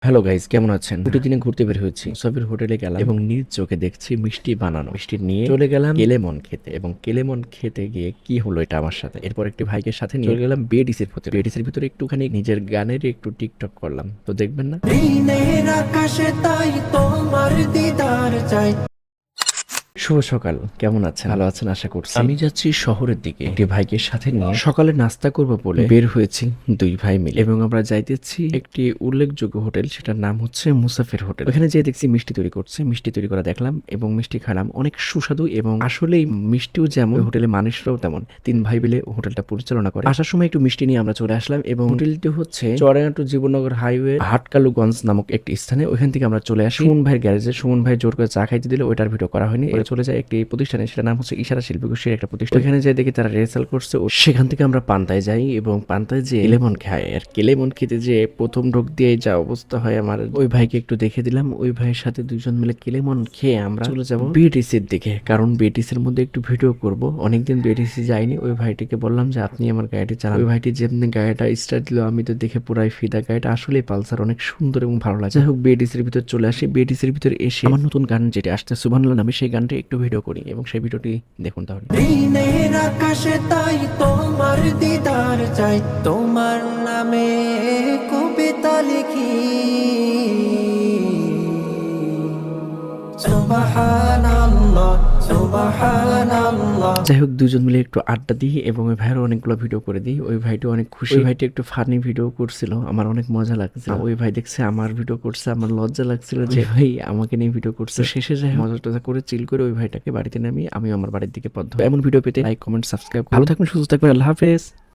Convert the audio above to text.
Hello guys, কেমন আছেন? ছুটির দিনে ঘুরতে বের হয়েছি। মুসাফির হোটেলে গেলাম এবং নিজ চোখে দেখছি মিষ্টি বানানো। মিষ্টি নিয়ে চলে গেলাম কেলেমন খেতে এবং কেলেমন খেতে গিয়ে কি হলো এটা আমার সাথে। এরপর একটি ভাইকে সাথে নিয়ে চলে গেলাম বিএডিসির ভিতরে। বিএডিসির ভিতরে একটুখানি নিজের গানের একটু টিকটক করলাম। তো দেখবেন না? দিনের আকাশে তাই তোমার দিদার চাই। শুভ সকাল, কেমন আছেন? ভালো আছেন আশা করছি। আমি যাচ্ছি শহরের দিকে একটি ভাইকে সাথে নিয়ে সকালে নাস্তা করব বলে বের হয়েছি দুই ভাই মিলে এবং আমরা যাইতেছি একটি উল্লেখযোগ্য হোটেল, সেটার নাম হচ্ছে মুসাফির হোটেল। ওখানে যেয়ে দেখছি মিষ্টি তৈরি করছে, মিষ্টি তৈরি করা দেখলাম এবং মিষ্টি খেলাম, অনেক সুস্বাদু এবং আসলেই মিষ্টিও যেমন হোটেলে মানুষরাও তেমন। তিন ভাই মিলে হোটেলটা পরিচালনা করে। আসার সময় একটু মিষ্টি নিয়ে আমরা চলে আসলাম এবং হোটেলটি হচ্ছে চড়াইয়াটু জীবননগর হাইওয়ে হাটকালুগঞ্জ নামক একটি স্থানে। ওইখান থেকে আমরা চলে আসি সুমন ভাইয়ের গ্যারেজে। সুমন ভাই জোর করে চা খাইতে দিলে ওইটার ভিডিও করা হয়নি। চলে যায় একটি প্রতিষ্ঠানে, সেটার নাম হচ্ছে ইশারা শিল্পী গোষ্ঠীর একটা প্রতিষ্ঠান। ওখানে যাই দেখি তারা রেসাল করছে। সেখান থেকে আমরা পান্তায় যাই এবং পান্তায় যে কেলেমন খাই। আর কেলেমন খেতে যে প্রথম ঢোক দিয়ে যা অবস্থা হয় আমার, ওই ভাইকে একটু দেখে দিলাম। ওই ভাইয়ের সাথে দুইজন মিলে কেলেমন খেয়ে আমরা চলে যাবো বিএটিসির দিকে, কারণ বিএটিসির মধ্যে একটু ভিডিও করব। অনেকদিন বিএটিসি যাইনি। ওই ভাইটিকে বললাম যে আপনি আমার গাড়িটি চালান। ওই ভাইটি যেমনি গাড়িটা স্টার্ট দিল আমি তো দেখে পুরাই ফিদা। গাড়িটা আসলে পালসার, অনেক সুন্দর এবং ভালো লাগে। যাই হোক, বিএটিসির ভিতর চলে আসি। বিএটিসির ভিতর এসে আমার নতুন গান যেটা আসছে সুবহানাল্লাহ নামে, সেই গানটি একটু ভিডিও করি এবং সেই ভিডিওটি দেখুন তাহলে। দিনের আকাশে তাই তোমার দিদার চাই, তোমার নামে কবিতা লিখি। সুবহানাল্লাহ সুবহানাল্লাহ। যাই হোক, দুজন মিলে একটু আড্ডা দিই এবং ওই ভাইয়েরও অনেকগুলো ভিডিও করে দিই। ওই ভাইটি অনেক খুশি। ওই ভাইটি একটু ফানি ভিডিও করছিল, আমার অনেক মজা লাগছিল। ওই ভাই দেখছে আমার ভিডিও করছে, আমার লজ্জা লাগছিল যে ভাই আমাকে নিয়ে ভিডিও করছে। শেষে যাই মজা টজা করে চিল করে ওই ভাইটাকে বাড়িতে নামিয়ে আমি আমার বাড়ির দিকে পথ ধরি। এমন ভিডিও পেতে লাইক, কমেন্ট, সাবস্ক্রাইব। ভালো থাকবেন, সুস্থ থাকবেন, আল্লাহ হাফেজ।